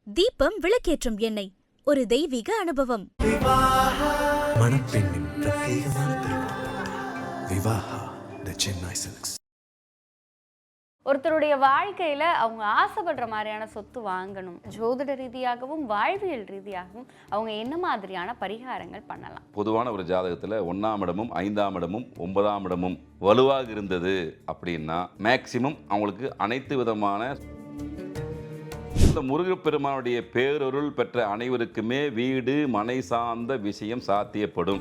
தீபம் விளக்கேற்றும் எண்ணெய், ஒரு தெய்வீக அனுபவம். மணப்பெண்ணின் பிரத்யேகமான திருமணம். விவாஹா தி சென்னை சில்க்ஸ். ஒருத்தருடைய வாழ்க்கையில அவங்க ஆசைப்படுற மாதிரியான சொத்து வாங்கணும், ஜோதிட ரீதியாகவும் வாழ்வியல் ரீதியாகவும் அவங்க என்ன மாதிரியான பரிகாரங்கள் பண்ணலாம்? பொதுவான ஒரு ஜாதகத்தில் 1ஆம் இடமும் 5ஆம் இடமும் 9ஆம் இடமும் வலுவாக இருந்தது அப்படின்னா மேக்சிமம் அவங்களுக்கு அனைத்து விதமான இந்த முருகப்பெருமானுடைய பேரருள் பெற்ற அனைவருக்குமே வீடு மனை சார்ந்த விஷயம் சாத்தியப்படும்.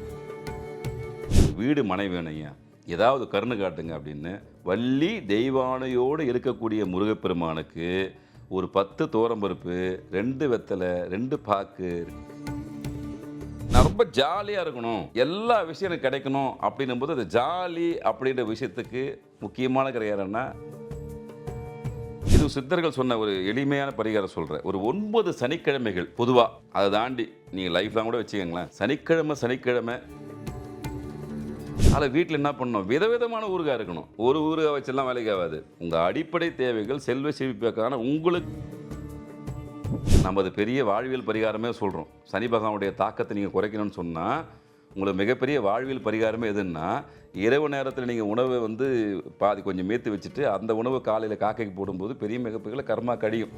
வீடு மனை வேணுங்க, ஏதாவது கருணை காட்டுங்க அப்படின்னு வள்ளி தெய்வானையோடு இருக்கக்கூடிய முருகப்பெருமானுக்கு ஒரு 10 தோரம்பருப்பு, 2 வெத்தலை, 2 பாக்கு. நான் ரொம்ப ஜாலியாக இருக்கணும், எல்லா விஷயம் எனக்கு கிடைக்கணும் அப்படின்னும் போது அந்த ஜாலி அப்படின்ற விஷயத்துக்கு முக்கியமான கிடையாதுன்னா இது சித்தர்கள் சொன்ன ஒரு எளிமையான பரிகாரம் சொல்கிறேன். ஒரு 9 சனிக்கிழமைகள் பொதுவாக அதை தாண்டி நீங்கள் லைஃப்லாம் கூட வச்சுக்கோங்களேன். சனிக்கிழமை அதில் வீட்டில் என்ன பண்ணணும், விதவிதமான ஊறுகாய் இருக்கணும். ஒரு ஊறுகாய் வச்செல்லாம் வேலைக்கு ஆகாது. உங்கள் அடிப்படை தேவைகள் செல்வ செழிப்புக்கான உங்களுக்கு நமது பெரிய வாழ்வியல் பரிகாரமே சொல்கிறோம். சனி பகவானுடைய தாக்கத்தை நீங்கள் குறைக்கணும்னு சொன்னால் உங்களுக்கு மிகப்பெரிய வாழ்வியல் பரிகாரமே எதுன்னா, இரவு நேரத்தில் நீங்கள் உணவை பாதி கொஞ்சம் மேற்று வச்சுட்டு அந்த உணவு காலையில் காக்கைக்கு போடும்போது பெரிய மிகப்பெரிய கர்மா கடியும்.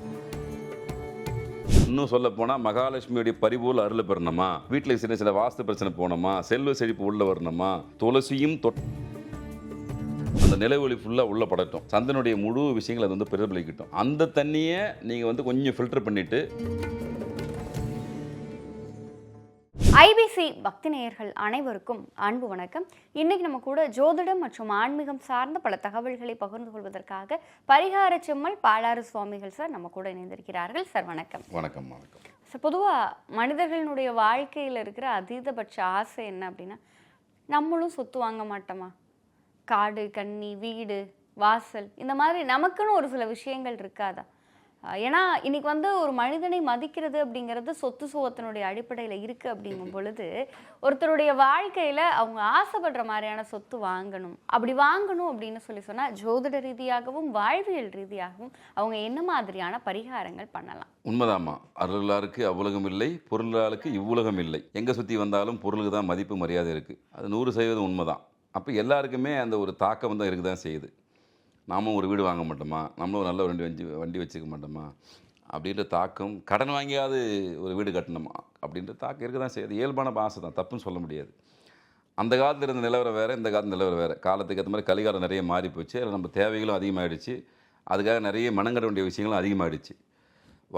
இன்னும் சொல்ல போனால் மகாலட்சுமியுடைய பரிபூர்ண அருள் பெறணுமா, வீட்டில் சின்ன வாஸ்து பிரச்சனை போனோமா, செல்வ செழிப்பு உள்ள வரணுமா, துளசியும் அந்த நிலவொளி ஃபுல்லாக உள்ள படட்டும், சந்தனுடைய முழு விஷயங்கள் அது பிரதிபலிக்கட்டும். அந்த தண்ணியை நீங்கள் கொஞ்சம் ஃபில்டர் பண்ணிவிட்டு ஐபிசி பக்தி நேயர்கள் அனைவருக்கும் அன்பு வணக்கம். இன்னைக்கு நம்ம கூட ஜோதிடம் மற்றும் ஆன்மீகம் சார்ந்த பல தகவல்களை பகிர்ந்து கொள்வதற்காக பரிகார செம்மல் பாலாறு சுவாமிகள் சார் நம்ம கூட இணைந்திருக்கிறார்கள். சார் வணக்கம். வணக்கம். வணக்கம் சார், பொதுவாக மனிதர்களுடைய வாழ்க்கையில் இருக்கிற அதீதபட்ச ஆசை என்ன அப்படின்னா, நம்மளும் சொத்து வாங்க மாட்டோமா, காடு கன்னி வீடு வாசல் இந்த மாதிரி நமக்குன்னு ஒரு சில விஷயங்கள் இருக்காதா? ஏன்னா இன்னைக்கு ஒரு மனிதனை மதிக்கிறது அப்படிங்கிறது சொத்து சுகத்தினுடைய அடிப்படையில் இருக்குது. அப்படிங்கும் பொழுது ஒருத்தருடைய வாழ்க்கையில் அவங்க ஆசைப்படுற மாதிரியான சொத்து வாங்கணும். அப்படி வாங்கணும் அப்படின்னு சொன்னால் ஜோதிட ரீதியாகவும் வாழ்வியல் ரீதியாகவும் அவங்க என்ன மாதிரியான பரிகாரங்கள் பண்ணலாம்? உண்மைதாம்மா. அருளாருக்கு அவ்வுலகம் இல்லை, பொருளாளுக்கு இவ்வுலகம் இல்லை. எங்கே சுற்றி வந்தாலும் பொருளுக்கு தான் மதிப்பு மரியாதை இருக்குது. அது 100% உண்மைதான். அப்போ எல்லாருக்குமே அந்த ஒரு தாக்கம் தான் இருக்குது தான் செய்யுது. நாமும் ஒரு வீடு வாங்க மாட்டோமா, நம்மளும் ஒரு நல்ல வண்டி வச்சுக்க மாட்டோமா அப்படின்ற தாக்கம், கடன் வாங்கியாவது ஒரு வீடு கட்டணுமா அப்படின்ற தாக்கம் இருக்க தான் செய்யுது. இயல்பான ஆசை தான், தப்புன்னு சொல்ல முடியாது. அந்த காலத்தில் இருந்த நிலவரம் வேறு, இந்த காலத்து நிலவரம் வேறு. காலத்துக்கு ஏற்ற மாதிரி கலிகாலம் நிறைய மாறி போச்சு. அதில் நம்ம தேவைகளும் அதிகமாகிடுச்சு. அதுக்காக நிறைய மனங்கட வேண்டிய விஷயங்களும் அதிகமாகிடுச்சு.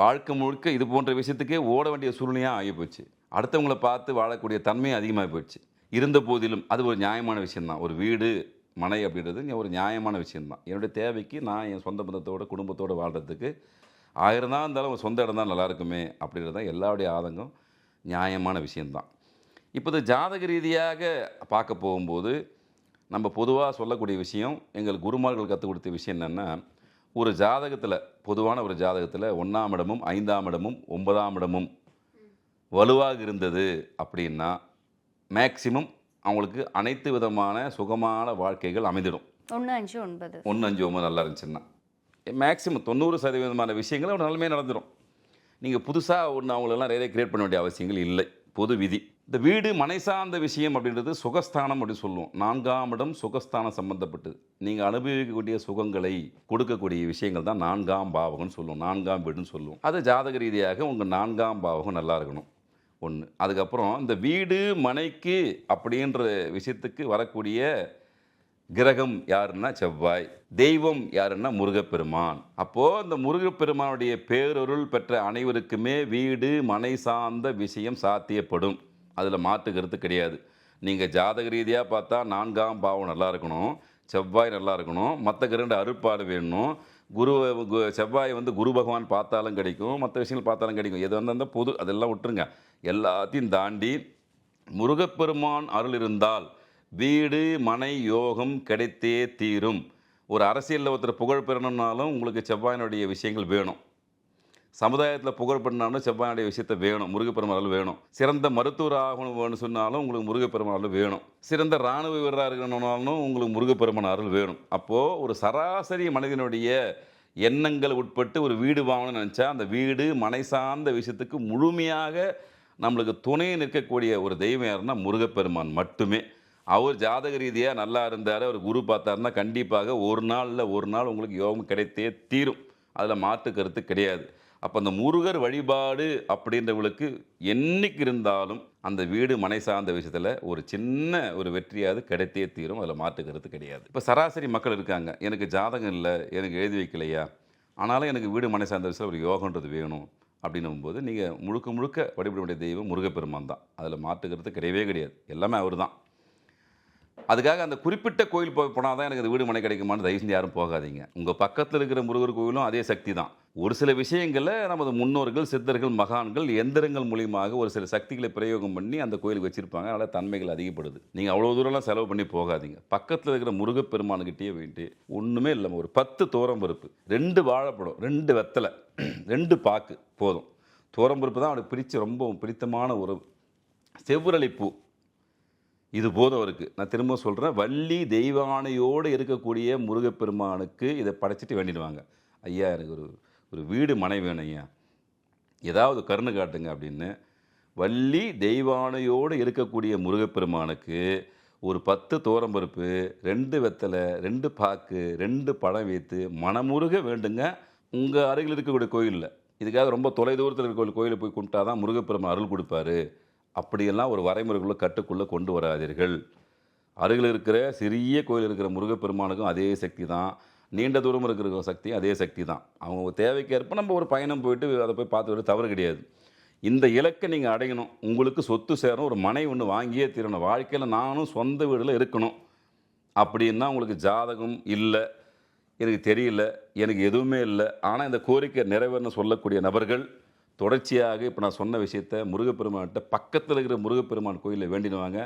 வாழ்க்கை முழுக்க இது போன்ற விஷயத்துக்கே ஓட வேண்டிய சூழ்நிலையாக ஆகிப்போச்சு. அடுத்தவங்களை பார்த்து வாழக்கூடிய தன்மையும் அதிகமாகி போயிடுச்சு. இருந்த போதிலும் அது ஒரு நியாயமான விஷயந்தான். ஒரு வீடு மனை அப்படின்றது ஒரு நியாயமான விஷயந்தான். என்னுடைய தேவைக்கு நான் என் சொந்த பந்தத்தோடு குடும்பத்தோடு வாழ்கிறதுக்கு 1000 தான் இருந்தாலும் ஒரு சொந்த இடம் தான் நல்லாயிருக்குமே அப்படின்றது தான் எல்லாருடைய ஆதங்கம். நியாயமான விஷயந்தான். இப்போ இது ஜாதக ரீதியாக பார்க்க போகும்போது நம்ம பொதுவாக சொல்லக்கூடிய விஷயம், எங்கள் குருமார்கள் கற்றுக் கொடுத்த விஷயம் என்னென்னா, ஒரு ஜாதகத்தில் பொதுவான ஒரு ஜாதகத்தில் 1ஆம் இடமும் 5ஆம் இடமும் 9ஆம் இடமும் வலுவாக இருந்தது அப்படின்னா மேக்சிமம் அவங்களுக்கு அனைத்து விதமான சுகமான வாழ்க்கைகள் அமைந்திடும். 1, 5, 9 நல்லா இருந்துச்சுன்னா மேக்சிமம் 90% விஷயங்கள் ஒரு நன்மையாக நடந்துடும். நீங்கள் புதுசாக அவங்களெல்லாம் நிறைய கிரியேட் பண்ண வேண்டிய அவசியங்கள் இல்லை. பொது விதி. இந்த வீடு மனை சார்ந்த விஷயம் அப்படின்றது சுகஸ்தானம் அப்படின்னு சொல்லுவோம். 4ஆம் இடம் சுகஸ்தானம் சம்பந்தப்பட்டது. நீங்கள் அனுபவிக்கக்கூடிய சுகங்களை கொடுக்கக்கூடிய விஷயங்கள் தான் 4ஆம் பாவகம்னு சொல்லுவோம், 4ஆம் வீடுன்னு சொல்லுவோம். அது ஜாதக ரீதியாக உங்கள் 4ஆம் பாவகம் நல்லா இருக்கணும். ஒன்று. அதுக்கப்புறம் இந்த வீடு மனைக்கு அப்படின்ற விஷயத்துக்கு வரக்கூடிய கிரகம் யாருன்னா செவ்வாய், தெய்வம் யாருன்னா முருகப்பெருமான். அப்போது இந்த முருகப்பெருமானுடைய பேரருள் பெற்ற அனைவருக்குமே வீடு மனை சார்ந்த விஷயம் சாத்தியப்படும். அதில் மாற்று கருத்து கிடையாது. நீங்கள் ஜாதக ரீதியாக பார்த்தா 4ஆம் பாவம் நல்லா இருக்கணும், செவ்வாய் நல்லா இருக்கணும், மற்ற கிரக அருட்பாடு வேணும். செவ்வாய் குரு பகவான் பார்த்தாலும் கிடைக்கும், மற்ற விஷயங்கள் பார்த்தாலும் கிடைக்கும். எது அந்த பொது அதெல்லாம் விட்டுருங்க. எல்லாத்தையும் தாண்டி முருகப்பெருமான் அருள் இருந்தால் வீடு மனை யோகம் கிடைத்தே தீரும். ஒரு அரசியலில் ஒருத்தர் புகழ் பெறணுன்னாலும் உங்களுக்கு செவ்வாயினுடைய விஷயங்கள் வேணும். சமுதாயத்தில் புகழ் பண்ணாலும் செவ்வாயினுடைய விஷயத்தை வேணும், முருகப்பெருமான் அருள் வேணும். சிறந்த மருத்துவர் ஆகணும் வேணும்னு சொன்னாலும் உங்களுக்கு முருகப்பெருமான் அருள் வேணும். சிறந்த இராணுவ வீரராக இருக்கணும்னாலும் உங்களுக்கு முருகப்பெருமான் அருள் வேணும். அப்போது ஒரு சராசரி மனிதனுடைய எண்ணங்கள் உட்பட்டு ஒரு வீடு வாங்கணும்னு நினச்சா அந்த வீடு மனை சார்ந்த விஷயத்துக்கு முழுமையாக நம்மளுக்கு துணை நிற்கக்கூடிய ஒரு தெய்வம் யாருன்னா முருகப்பெருமான் மட்டுமே. அவர் ஜாதக ரீதியாக நல்லா இருந்தார், அவர் குரு பார்த்தாருன்னா கண்டிப்பாக ஒரு நாள் உங்களுக்கு யோகம் கிடைத்தே தீரும். அதில் மாற்று கருத்து கிடையாது. அப்போ அந்த முருகர் வழிபாடு அப்படின்றவங்களுக்கு என்னைக்கு இருந்தாலும் அந்த வீடு மனை சார்ந்த விஷயத்தில் ஒரு சின்ன ஒரு வெற்றியாவது கிடைத்தே தீரும். அதில் மாற்று கருத்து கிடையாது. இப்போ சராசரி மக்கள் இருக்காங்க, எனக்கு ஜாதகம் இல்லை, எனக்கு எழுதி வைக்கலையா, ஆனாலும் எனக்கு வீடு மனை சார்ந்த விஷயத்தில் ஒரு யோகன்றது வேணும் அப்படின்னும் போது நீங்கள் முழுக்க வழிபட வேண்டிய தெய்வம் முருகப்பெருமான் தான். அதில் மாற்று கருத்து கிடையவே கிடையாது. எல்லாமே அவர் தான். அதுக்காக அந்த குறிப்பிட்ட கோயில் போனால் தான் எனக்கு அந்த வீடு மனை கிடைக்குமான்னு தயவு செஞ்சு யாரும் போகாதீங்க. உங்கள் பக்கத்தில் இருக்கிற முருகர் கோயிலும் அதே சக்தி தான். ஒரு சில விஷயங்களில் நமது முன்னோர்கள், சித்தர்கள், மகான்கள் எந்திரங்கள் மூலியமாக ஒரு சில சக்திகளை பிரயோகம் பண்ணி அந்த கோயிலுக்கு வச்சுருப்பாங்க. அதனால் தன்மைகள் அதிகப்படுது. நீங்கள் அவ்வளோ தூரம்லாம் செலவு பண்ணி போகாதீங்க. பக்கத்தில் இருக்கிற முருகப்பெருமானுக்கிட்டே போயிட்டு ஒன்றுமே இல்லாமல் ஒரு 10 துவரம்பருப்பு, 2 வாழைப்பழம், 2 வெத்தலை, 2 பாக்கு போதும். துவரம்பருப்பு தான் அவனுக்கு பிரித்து ரொம்ப பிடித்தமான உறவு. செவ்வரளிப்பூ இது போதும் அவருக்கு. நான் திரும்ப சொல்கிறேன், வள்ளி தெய்வானையோடு இருக்கக்கூடிய முருகப்பெருமானுக்கு இதை படைச்சிட்டு வேண்டிடுவாங்க. ஐயா எனக்கு ஒரு வீடு மனை வேணும் ஐயா, ஏதாவது கருணை காட்டுங்க அப்படின்னு வள்ளி தெய்வானையோடு இருக்கக்கூடிய முருகப்பெருமானுக்கு ஒரு 10 துவரம்பருப்பு, 2 வெத்தலை, 2 பாக்கு, 2 பழம் வைத்து மனமுருக வேண்டுங்க. உங்கள் அருகில் இருக்கக்கூடிய கோயிலில், இதுக்காக ரொம்ப தொலைதூரத்தில் இருக்கிற கோயிலில் போய் கும்பிட்டா தான் முருகப்பெருமான் அருள் கொடுப்பாரு. அப்படியெல்லாம் ஒரு வரைமுறைக்குள்ளே கட்டுக்குள்ளே கொண்டு வராதீர்கள். அருகில் இருக்கிற சிறிய கோயில் இருக்கிற முருகப்பெருமானுக்கும் அதே சக்தி தான், நீண்ட தூரம் இருக்கிற சக்தி அதே சக்தி தான். அவங்க தேவைக்கேற்ப நம்ம ஒரு பயணம் போயிட்டு அதை போய் பார்த்துக்கிட்டு தவறு கிடையாது. இந்த இலக்கை நீங்கள் அடையணும். உங்களுக்கு சொத்து சேரணும், ஒரு மனை ஒன்று வாங்கியே தீரணும். வாழ்க்கையில் நானும் சொந்த வீடில் இருக்கணும் அப்படின்னா உங்களுக்கு ஜாதகம் இல்லை, எனக்கு தெரியல, எனக்கு எதுவுமே இல்லை, ஆனால் இந்த கோரிக்கை நிறைவேறணும் சொல்லக்கூடிய நபர்கள் தொடர்ச்சியாக இப்போ நான் சொன்ன விஷயத்தை முருகப்பெருமான்கிட்ட பக்கத்தில் இருக்கிற முருகப்பெருமான் கோயிலில் வேண்டிடுவாங்க.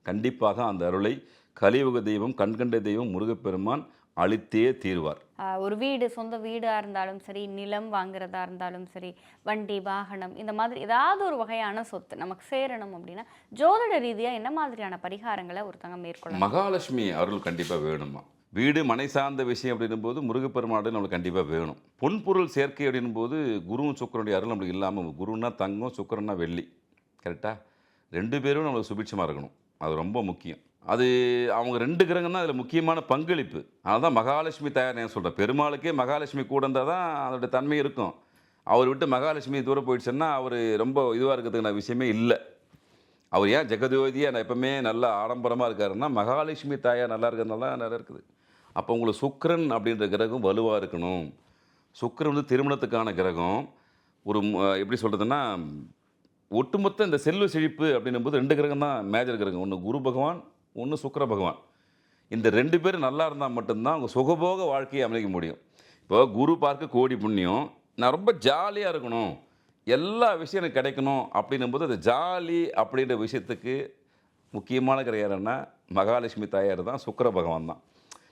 கண்டிப்பாக அந்த அருளை கலியுக தெய்வம், கண்கண்ட தெய்வம் முருகப்பெருமான் அளித்தே தீர்வார். ஒரு வீடு, சொந்த வீடாக இருந்தாலும் சரி, நிலம் வாங்குறதா இருந்தாலும் சரி, வண்டி, வாகனம், இந்த மாதிரி ஏதாவது ஒரு வகையான சொத்து நமக்கு சேரணும் அப்படின்னா ஜோதிட ரீதியாக என்ன மாதிரியான பரிகாரங்களை ஒருத்தங்க மேற்கொள்ளலாம்? மகாலட்சுமி அருள் கண்டிப்பாக வேணுமா. வீடு மனை சார்ந்த விஷயம் அப்படின்னும் போது முருகப்பெருமாடு நம்மளுக்கு கண்டிப்பாக வேணும். பொன்பொருள் சேர்க்கை அப்படின்னும் போது குருவும் சுக்கரனுடைய அருள் நம்மளுக்கு இல்லாமல், குருன்னா தங்கம், சுக்கரன்னா வெள்ளி, கரெக்டாக 2 பேரும் நம்மளுக்கு சுபிட்சமாக இருக்கணும். அது ரொம்ப முக்கியம். அது அவங்க 2 கிரகம் தான் அதில் முக்கியமான பங்களிப்பு. அதனால தான் மகாலட்சுமி தாயார் நான் சொல்கிறேன். பெருமாளுக்கே மகாலட்சுமி கூட இருந்தால் தான் அதோடைய தன்மை இருக்கும். அவர் விட்டு மகாலட்சுமி தூரம் போயிடுச்சுன்னா அவர் ரொம்ப இதுவாக இருக்கிறதுக்கான விஷயமே இல்லை. அவர் ஏன் ஜெகஜோதியாக நான் எப்பவுமே நல்லா ஆடம்பரமாக இருக்காருன்னா மகாலட்சுமி தாயார் நல்லா இருக்கிறதுனால நல்லா இருக்குது. அப்போ உங்களுக்கு சுக்கிரன் அப்படின்ற கிரகம் வலுவாக இருக்கணும். சுக்கிரன் வந்து திருமணத்துக்கான கிரகம். ஒரு எப்படி சொல்கிறதுன்னா, ஒட்டுமொத்த இந்த செல்வ செழிப்பு அப்படின்னும் போது 2 கிரகம் தான் மேஜர் கிரகம். ஒன்று குரு பகவான், ஒன்று சுக்கிர பகவான். இந்த 2 பேரும் நல்லா இருந்தால் மட்டும்தான் அவங்க சுகபோக வாழ்க்கையை அமைக்க முடியும். இப்போ குரு பார்க்க கோடி புண்ணியம், நான் ரொம்ப ஜாலியாக இருக்கணும், எல்லா விஷயம் எனக்கு கிடைக்கணும் அப்படின்னும் போது அந்த ஜாலி அப்படின்ற விஷயத்துக்கு முக்கியமான கிரகம்னா மகாலட்சுமி தாயார் தான், சுக்கிர பகவான் தான்.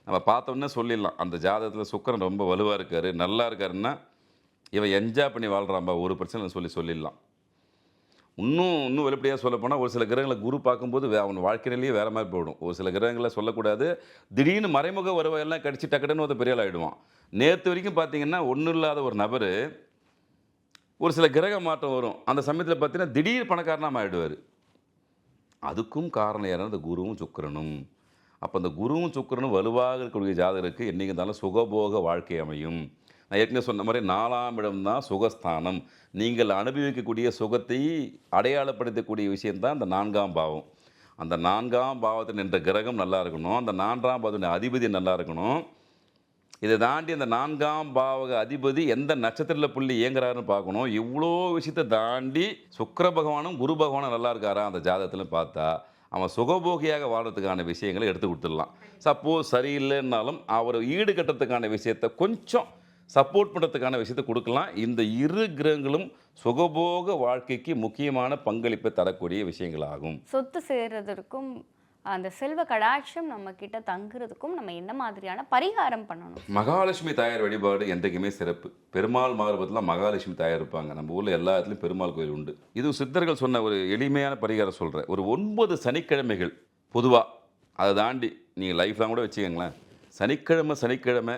நம்ம பார்த்தோன்னே சொல்லிடலாம், அந்த ஜாதகத்தில் சுக்கிரன் ரொம்ப வலுவாக இருக்கார், நல்லா இருக்காருன்னா இவன் என்ஜாய் பண்ணி வாழ்கிறான்பா, ஒரு பிரச்சனை சொல்லிடலாம். இன்னும் வெளிப்படையாக சொல்லப்போனால் ஒரு சில கிரகங்களை குரு பார்க்கும்போது அவன் வாழ்க்கையிலேயே வேறு மாதிரி போயிடும். ஒரு சில கிரகங்களை சொல்லக்கூடாது, திடீர்னு மறைமுக வருவாயெல்லாம் கடிச்சு டக்குன்னு ஒரு பெரிய ஆள் ஆகிடுவான். நேற்று வரைக்கும் பார்த்தீங்கன்னா ஒன்றும் இல்லாத ஒரு நபர் ஒரு சில கிரக மாற்றம் வரும். அந்த சமயத்தில் பார்த்தீங்கன்னா திடீர் பணக்காரனாக ஆகிடுவார். அதுக்கும் காரணம் யாரும் அந்த குருவும் சுக்கிரனும். அப்போ அந்த குருவும் சுக்கிரனும் வலுவாக இருக்கக்கூடிய ஜாதகருக்கு என்றைக்கு இருந்தாலும் சுகபோக வாழ்க்கை அமையும். நான் ஏற்கனவே சொன்ன மாதிரி 4ஆம் இடம் தான் சுகஸ்தானம். நீங்கள் அனுபவிக்கக்கூடிய சுகத்தை அடையாளப்படுத்தக்கூடிய விஷயந்தான் அந்த 4ஆம் பாவம். அந்த 4ஆம் பாவத்தில் நின்ற கிரகம் நல்லா இருக்கணும், அந்த 4ஆம் பாவத்தின் அதிபதி நல்லா இருக்கணும். இதை தாண்டி அந்த 4ஆம் பாவக அதிபதி எந்த நட்சத்திரத்தில் புள்ளி இயங்குறாருன்னு பார்க்கணும். இவ்வளோ விஷயத்தை தாண்டி சுக்கிர பகவானும் குரு பகவானும் நல்லா இருக்காரா அந்த ஜாதகத்தில் பார்த்தா அவன் சுகபோகியாக வாழ்கிறதுக்கான விஷயங்களை எடுத்து கொடுத்துடலாம். சப்போஸ் சரியில்லைன்னாலும் அவர் ஈடுகட்டுறதுக்கான விஷயத்தை கொஞ்சம் சப்போர்ட் பண்ணுறதுக்கான விஷயத்தை கொடுக்கலாம். இந்த 2 கிரகங்களும் சுகபோக வாழ்க்கைக்கு முக்கியமான பங்களிப்பை தரக்கூடிய விஷயங்களாகும். சொத்து சேர்றதற்கும் அந்த செல்வ கடாட்சம் நம்ம கிட்ட தங்குறதுக்கும் நம்ம என்ன மாதிரியான பரிகாரம் பண்ணணும்? மகாலட்சுமி தாயார் வழிபாடு என்றைக்குமே சிறப்பு. பெருமாள் மாறுபத்தில் மகாலட்சுமி தாயார் இருப்பாங்க. நம்ம ஊரில் எல்லா இடத்துலையும் பெருமாள் கோயில் உண்டு. இது சித்தர்கள் சொன்ன ஒரு எளிமையான பரிகாரம் சொல்கிறேன். ஒரு 9 சனிக்கிழமைகள் பொதுவாக அதை தாண்டி நீங்கள் லைஃப்லாம் கூட வச்சுக்கோங்களேன். சனிக்கிழமை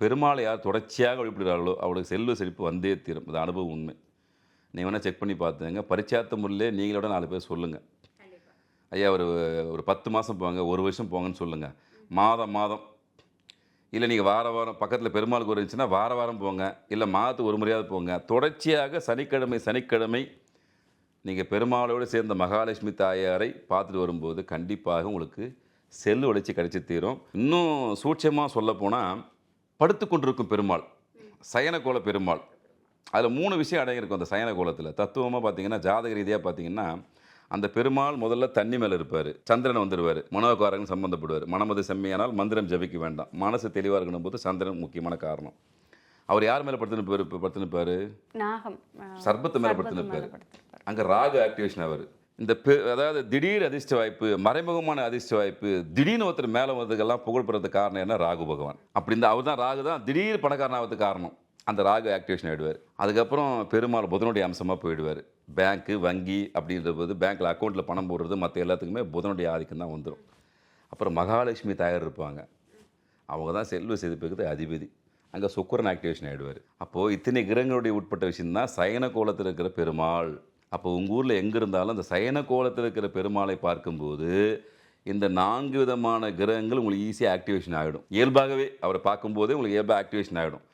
பெருமாளை யார் தொடர்ச்சியாக வழிபடுகிறார்களோ அவளுக்கு செல்வ செழிப்பு வந்தே தீரும். இது அனுபவம் உண்மை. நீங்கள் வேணால் செக் பண்ணி பார்த்துங்க. பரிச்சாத்த முறையிலே நீங்களோட 4 பேர் சொல்லுங்கள். ஐயா ஒரு 10 மாதம் போங்க, 1 வருஷம் போங்கன்னு சொல்லுங்கள். மாதம் இல்லை நீங்கள் வாரம் பக்கத்தில் பெருமாளுக்கு இருந்துச்சுன்னா வாரம் போங்க, இல்லை மாதத்துக்கு ஒரு முறையாவது போங்க. தொடர்ச்சியாக சனிக்கிழமை நீங்கள் பெருமாளோடு சேர்ந்த மகாலட்சுமி தாயாரை பார்த்துட்டு வரும்போது கண்டிப்பாக உங்களுக்கு செல்லு உழைச்சி கிடைச்சி தீரும். இன்னும் சூட்சமாக சொல்லப்போனால் படுத்து கொண்டிருக்கும் பெருமாள், சயனகோல பெருமாள், அதில் 3 விஷயம் அடங்கியிருக்கும். அந்த சயன கோலத்தில் தத்துவமாக பார்த்தீங்கன்னா, ஜாதக ரீதியாக பார்த்தீங்கன்னா, அந்த பெருமாள் முதல்ல தண்ணி மேலே இருப்பார், சந்திரன் வந்துடுவார், மனோகாரகன் சம்பந்தப்படுவார். மனமது செம்மையானால் மந்திரம் ஜபிக்க வேண்டாம், மனசு தெளிவாக இருக்கணும் போது சந்திரன் முக்கியமான காரணம். அவர் யார் மேலே படுத்துனுப்பார்? நாகம், சர்பத்து மேலே படுத்துனுப்பார். அங்கே ராகு ஆக்டிவேஷன் ஆவார். இந்த அதாவது திடீர் அதிர்ஷ்ட வாய்ப்பு, மறைமுகமான அதிர்ஷ்ட வாய்ப்பு, திடீர்னு ஒருத்தர் மேலே வந்ததுக்கெல்லாம் புகழ்படுறதுக்கு காரணம் என்ன? ராகு பகவான். அப்படி இந்த அவர் தான் ராகு தான் திடீர் பணக்காரன் ஆகிறதுக்கு காரணம். அந்த ராகு ஆக்டிவேஷன் ஆகிடுவார். அதுக்கப்புறம் பெருமாள் புதனுடைய அம்சமாக போயிடுவார். பேங்க்கு, வங்கி அப்படின்ற போது பேங்க்கில் அக்கௌண்ட்டில் பணம் போடுறது மற்ற எல்லாத்துக்குமே புதனுடைய ஆதிக்கம் தான் வந்துடும். அப்புறம் மகாலட்சுமி தாயார் இருப்பாங்க, அவங்க தான் செல்வ செழிப்புக்கு அதிபதி. அங்கே சுக்கிரன் ஆக்டிவேஷன் ஆகிடுவார். அப்போது இத்தனை கிரகங்களுடைய உட்பட்ட விஷயம்தான் சயன கோலத்தில் இருக்கிற பெருமாள். அப்போ உங்கள் ஊரில் எங்கே இருந்தாலும் அந்த சயன கோலத்தில் இருக்கிற பெருமாளை பார்க்கும்போது இந்த 4 விதமான கிரகங்கள் உங்களுக்கு ஈஸியாக ஆக்டிவேஷன் ஆகிடும். இயல்பாகவே அவரை பார்க்கும்போதே உங்களுக்கு இயல்பாக ஆக்டிவேஷன் ஆகிடும்.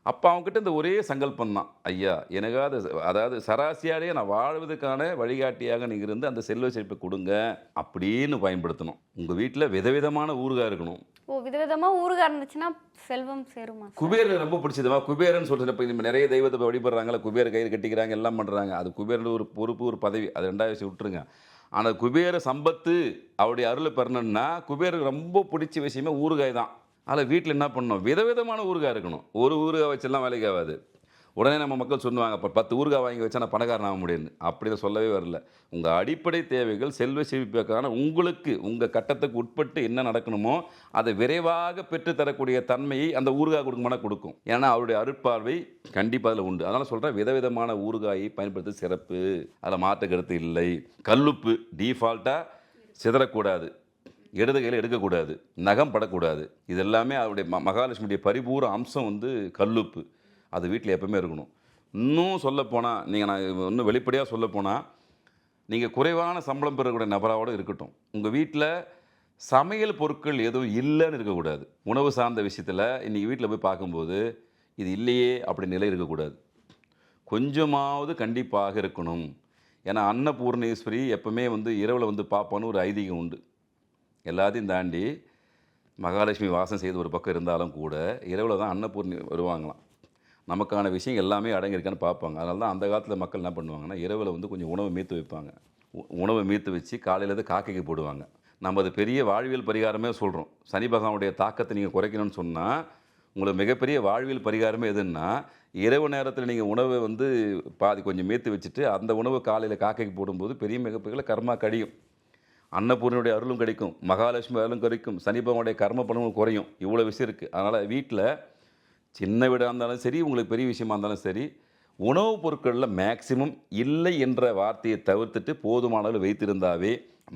அப்போ அவங்ககிட்ட இந்த ஒரே சங்கல்பம் தான், ஐயா எனக்காவது அதாவது சராசியாலேயே நான் வாழ்வதற்கான வழிகாட்டியாக நீங்கள் இருந்து அந்த செல்வ செழிப்பை கொடுங்க அப்படின்னு பயன்படுத்தணும். உங்கள் வீட்டில் விதவிதமான ஊறுகாய் இருக்கணும். விதவிதமாக ஊறுகாய் இருந்துச்சுன்னா செல்வம் சேருமா? குபேரன் ரொம்ப பிடிச்சதுமா. குபேரன் சொல்கிறது இப்போ நம்ம நிறைய தெய்வத்தை வழிபடுறாங்களா, குபேர கயிறு கட்டிக்கிறாங்க, எல்லாம் பண்ணுறாங்க. அது குபேரன் ஒரு பொறுப்பு, ஒரு பதவி, அது 2வது விஷயம் விட்டுருங்க. ஆனால் குபேர சம்பத்து அவருடைய அருளை பெறணுன்னா குபேருக்கு ரொம்ப பிடிச்ச விஷயமே ஊறுகாய் தான். அதில் வீட்டில் என்ன பண்ணணும், விதவிதமான ஊறுகாய் இருக்கணும். ஒரு ஊறுகாய் வச்செல்லாம் வேலைக்கு ஆகாது. உடனே நம்ம மக்கள் சொல்லுவாங்க, இப்போ 10 ஊறுகாய் வாங்கி வச்சா நான் பணக்காரன் ஆக முடியும்னு. அப்படி சொல்லவே வரல. உங்கள் அடிப்படை தேவைகள் செல்வ செழிப்புக்கான உங்களுக்கு உங்கள் கட்டத்துக்கு உட்பட்டு என்ன நடக்கணுமோ அதை விரைவாக பெற்றுத்தரக்கூடிய தன்மையை அந்த ஊறுகாய் கொடுக்குமானா கொடுக்கும். ஏன்னா அவருடைய அருட்பார்வை கண்டிப்பாக அதில் உண்டு. அதனால் சொல்கிறேன், விதவிதமான ஊறுகாயை பயன்படுத்த சிறப்பு, அதில் மாற்ற கருத்து இல்லை. கல்லுப்பு டீஃபால்ட்டாக சிதறக்கூடாது, இடது கையில் எடுக்கக்கூடாது, நகம் படக்கூடாது. இது எல்லாமே அவருடைய மகாலட்சுமியுடைய பரிபூர்ண அம்சம் கல்லுப்பு. அது வீட்டில் எப்பவுமே இருக்கணும். இன்னும் சொல்லப்போனால் நான் இன்னும் வெளிப்படையாக சொல்லப்போனால், நீங்கள் குறைவான சம்பளம் பெறக்கூடிய நபராவோடு இருக்கட்டும், உங்கள் வீட்டில் சமையல் பொருட்கள் எதுவும் இல்லைன்னு இருக்கக்கூடாது. உணவு சார்ந்த விஷயத்தில் இன்றைக்கி வீட்டில் போய் பார்க்கும்போது இது இல்லையே அப்படி நிலை இருக்கக்கூடாது. கொஞ்சமாவது கண்டிப்பாக இருக்கணும். ஏன்னா அன்னபூர்ணேஸ்வரி எப்பவுமே இரவில் பார்ப்பான்னு ஒரு ஐதீகம் உண்டு. எல்லாத்தையும் தாண்டி மகாலட்சுமி வாசம் செய்து ஒரு பக்கம் இருந்தாலும் கூட இரவில் தான் அன்னபூர்ணி வருவாங்களாம். நமக்கான விஷயம் எல்லாமே அடங்கியிருக்கான்னு பார்ப்பாங்க. அதனால தான் அந்த காலத்தில் மக்கள் என்ன பண்ணுவாங்கன்னா, இரவில் கொஞ்சம் உணவை மீத்து வைப்பாங்க. உணவை மீத்து வச்சு காலையில் காக்கைக்கு போடுவாங்க. நம்ம அது பெரிய வாழ்வியல் பரிகாரமே சொல்கிறோம். சனி பகவானுடைய தாக்கத்தை நீங்கள் குறைக்கணும்னு சொன்னால் உங்களுக்கு மிகப்பெரிய வாழ்வியல் பரிகாரமே எதுன்னா, இரவு நேரத்தில் நீங்கள் உணவை பாதி கொஞ்சம் மீத்து வச்சுட்டு அந்த உணவு காலையில் காக்கைக்கு போடும்போது பெரிய மிகப்பெரிய கர்மா கழியும். அன்னபூர்ணியுடைய அருளும் கிடைக்கும், மகாலட்சுமி அருளும் கிடைக்கும், சனி பகவானுடைய கர்ம பலனும் குறையும். இவ்வளோ விஷயம் இருக்குது. அதனால் வீட்டில் சின்ன வீடாக இருந்தாலும் சரி, உங்களுக்கு பெரிய விஷயமா இருந்தாலும் சரி, உணவுப் பொருட்களில் மேக்சிமம் இல்லை என்ற வார்த்தையை தவிர்த்துட்டு போதுமான அளவு வைத்திருந்தாவே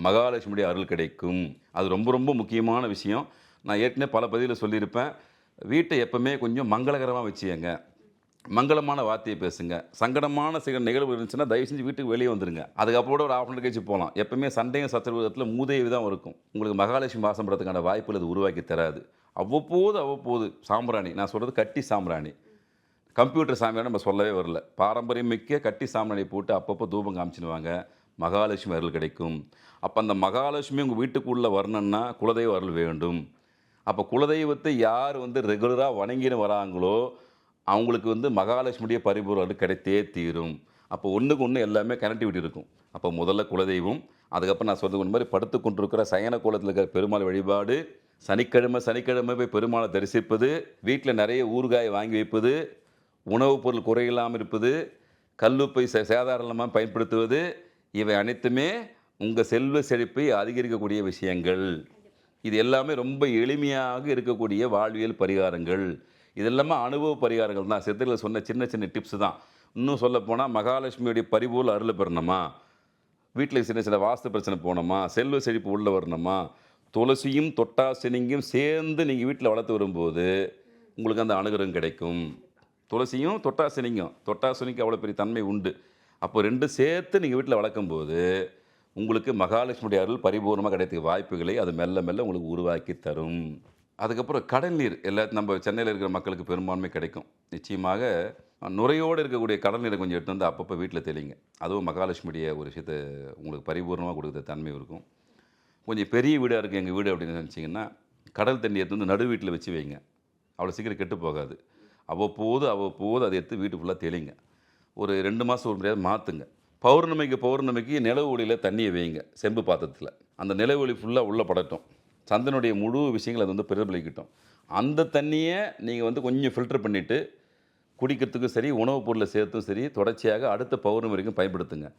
மகாலட்சுமியுடைய அருள் கிடைக்கும். அது ரொம்ப ரொம்ப முக்கியமான விஷயம். நான் ஏற்கனவே பல பதிவில் சொல்லியிருப்பேன், வீட்டை எப்பவுமே கொஞ்சம் மங்களகரமாக வச்சுங்க, மங்களமான வார்த்தையை பேசுங்க. சங்கடமான சில நிகழ்வு இருந்துச்சுன்னா தயவு செஞ்சு வீட்டுக்கு வெளியே வந்துடுங்க. அதுக்கப்புறம் ஒரு 1/2 கழிச்சு போகலாம். எப்பவுமே சண்டையும் சச்சரவுல மூதேவி தான் இருக்கும். உங்களுக்கு மகாலட்சுமி வாசம் படுறதுக்கான வாய்ப்புகள் அது உருவாக்கி தராது. அவ்வப்போது சாம்பிராணி, நான் சொல்கிறது கட்டி சாம்பிராணி, கம்ப்யூட்டர் சாம்பிராணி நம்ம சொல்லவே வரல. பாரம்பரியம் மிக்க கட்டி சாம்பிராணி போட்டு அப்பப்போ தூபம் காமிச்சிடுவாங்க, மகாலட்சுமி அருள் கிடைக்கும். அப்போ அந்த மகாலட்சுமி உங்கள் வீட்டுக்குள்ளே வரணுன்னா குலதெய்வ அருள் வேண்டும். அப்போ குலதெய்வத்தை யார் ரெகுலராக வணங்கின்னு வராங்களோ அவங்களுக்கு மகாலட்சுமியுடைய பரிபூர்ண அருள் கிடைத்தே தீரும். அப்போ ஒன்றுக்கு ஒன்று எல்லாமே கனெக்டிவிட்டி இருக்கும். அப்போ முதல்ல குலதெய்வம், அதுக்கப்புறம் நான் சொல்றது மாதிரி படுத்து கொண்டிருக்கிற சயன கோலத்தில் இருக்கிற பெருமாள் வழிபாடு, சனிக்கிழமை போய் பெருமாளை தரிசிப்பது, வீட்டில் நிறைய ஊறுகாய் வாங்கி வைப்பது, உணவுப் பொருள் குறையில்லாமல் இருப்பது, கல்லுப்பை சாதாரணமாக பயன்படுத்துவது, இவை அனைத்துமே உங்கள் செல்வ செழிப்பை அதிகரிக்கக்கூடிய விஷயங்கள். இது எல்லாமே ரொம்ப எளிமையாக இருக்கக்கூடிய வாழ்வியல் பரிகாரங்கள். இதெல்லாமே அனுபவ பரிகாரங்கள் தான். சித்தர்கள் சொன்ன சின்ன சின்ன டிப்ஸ் தான். இன்னும் சொல்லப்போனால் மகாலட்சுமியுடைய பரிபூர்ண அருள் பெறணுமா, வீட்டில் சின்ன சின்ன வாஸ்து பிரச்சனை போகணுமா, செல்வ செழிப்பு உள்ள வரணுமா, துளசியும் தொட்டாசினிங்கும் சேர்ந்து நீங்கள் வீட்டில் வளர்த்து வரும்போது உங்களுக்கு அந்த அனுகிரகம் கிடைக்கும். துளசியும் தொட்டாசனிக்கும் அவ்வளோ பெரிய தன்மை உண்டு. அப்போ 2 சேர்த்து நீங்கள் வீட்டில் வளர்க்கும்போது உங்களுக்கு மகாலட்சுமியுடைய அருள் பரிபூர்ணமாக கிடைக்கிறதுக்கு வாய்ப்புகளை அது மெல்ல மெல்ல உங்களுக்கு உருவாக்கி தரும். அதுக்கப்புறம் கடல் நீர் நம்ம சென்னையில் இருக்கிற மக்களுக்கு பெரும்பான்மை கிடைக்கும். நிச்சயமாக நுரையோடு இருக்கக்கூடிய கடல் நீரை கொஞ்சம் எடுத்து வந்து அப்பப்போ வீட்டில் தெளிங்க. அதுவும் மகாலட்சுமியுடைய ஒரு விஷயத்தை உங்களுக்கு பரிபூர்ணமாக கொடுக்குற தன்மை இருக்கும். கொஞ்சம் பெரிய வீடாக இருக்குது எங்கள் வீடு அப்படின்னு நினச்சிங்கன்னா கடல் தண்ணி எடுத்து வந்து நடு வீட்டில் வச்சு வைங்க. அவ்வளோ சீக்கிரம் கெட்டு போகாது. அவ்வப்போது அதை எடுத்து வீட்டு ஃபுல்லாக தெளிங்க. ஒரு 2 மாதம் ஒரு முறையாவது மாற்றுங்க. பௌர்ணமிக்கு நிலவு ஒளியில் தண்ணியை வைங்க செம்பு பாத்திரத்தில். அந்த நிலவு ஒளி ஃபுல்லாக உள்ளே படட்டும். சந்திரனுடைய முழு விஷயங்கள் அது வந்து பிரதிபலிக்கட்டும். அந்த தண்ணியை நீங்கள் கொஞ்சம் ஃபில்டர் பண்ணிவிட்டு குடிக்கிறதுக்கும் சரி, உணவுப் பொருளை சேர்த்தும் சரி, தொடர்ச்சியாக அடுத்த பௌர்ணமி வரைக்கும் பயன்படுத்துங்க.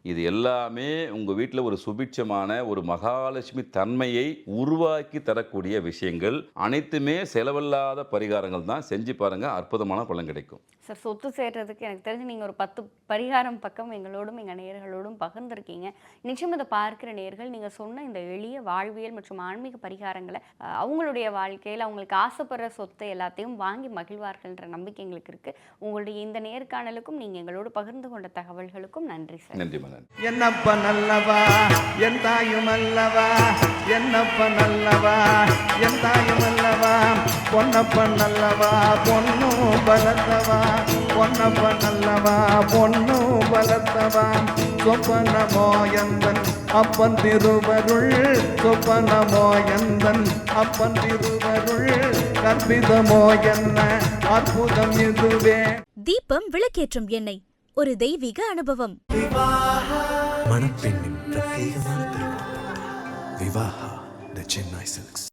இது எல்லாமே உங்கள் வீட்டில் ஒரு சுபிட்சமான ஒரு மகாலட்சுமி தன்மையை உருவாக்கி தரக்கூடிய விஷயங்கள். அனைத்துமே செலவில்லாத பரிகாரங்கள் தான். செஞ்சு பாருங்கள், அற்புதமான பலன் கிடைக்கும். சார், சொத்து சேர்றதுக்கு எனக்கு தெரிஞ்சு நீங்கள் ஒரு 10 பரிகாரம் பக்கம் எங்களோடும் எங்கள் நேயர்களோடும் பகிர்ந்துருக்கீங்க. நிச்சயம் இதை பார்க்குற நேயர்கள் நீங்கள் சொன்ன இந்த எளிய வாழ்வியல் மற்றும் ஆன்மீக பரிகாரங்களை அவங்களுடைய வாழ்க்கையில் அவங்களுக்கு ஆசைப்படுற சொத்தை எல்லாத்தையும் வாங்கி மகிழ்வார்கள்ன்ற நம்பிக்கை எங்களுக்கு இருக்குது. உங்களுடைய இந்த நேர்காணலுக்கும் நீங்கள் எங்களோடு பகிர்ந்து கொண்ட தகவல்களுக்கும் நன்றி சார். நன்றி. என்னப்ப நல்லவா என் தாயும் அல்லவா, என்னப்ப நல்லவா என் தாயும் அல்லவா, பொன்னப்ப நல்லவா பொண்ணு பலத்தவா, பொன்னப்ப நல்லவா பொண்ணு பலத்தவா, சொப்பனமோ எந்தன் அப்பன் திருவருள், சொப்பனமோ எந்தன் அப்பன் திருவருள், கற்பிதமோ என்ன அற்புதம் இதுவே. தீபம் விளக்கேற்றும் எண்ணெய் ஒரு தெய்வீக அனுபவம். மணப்பெண்ணின் பிரத்யேகமான திருமணம். விவாஹா தி சென்னை சில்க்ஸ்.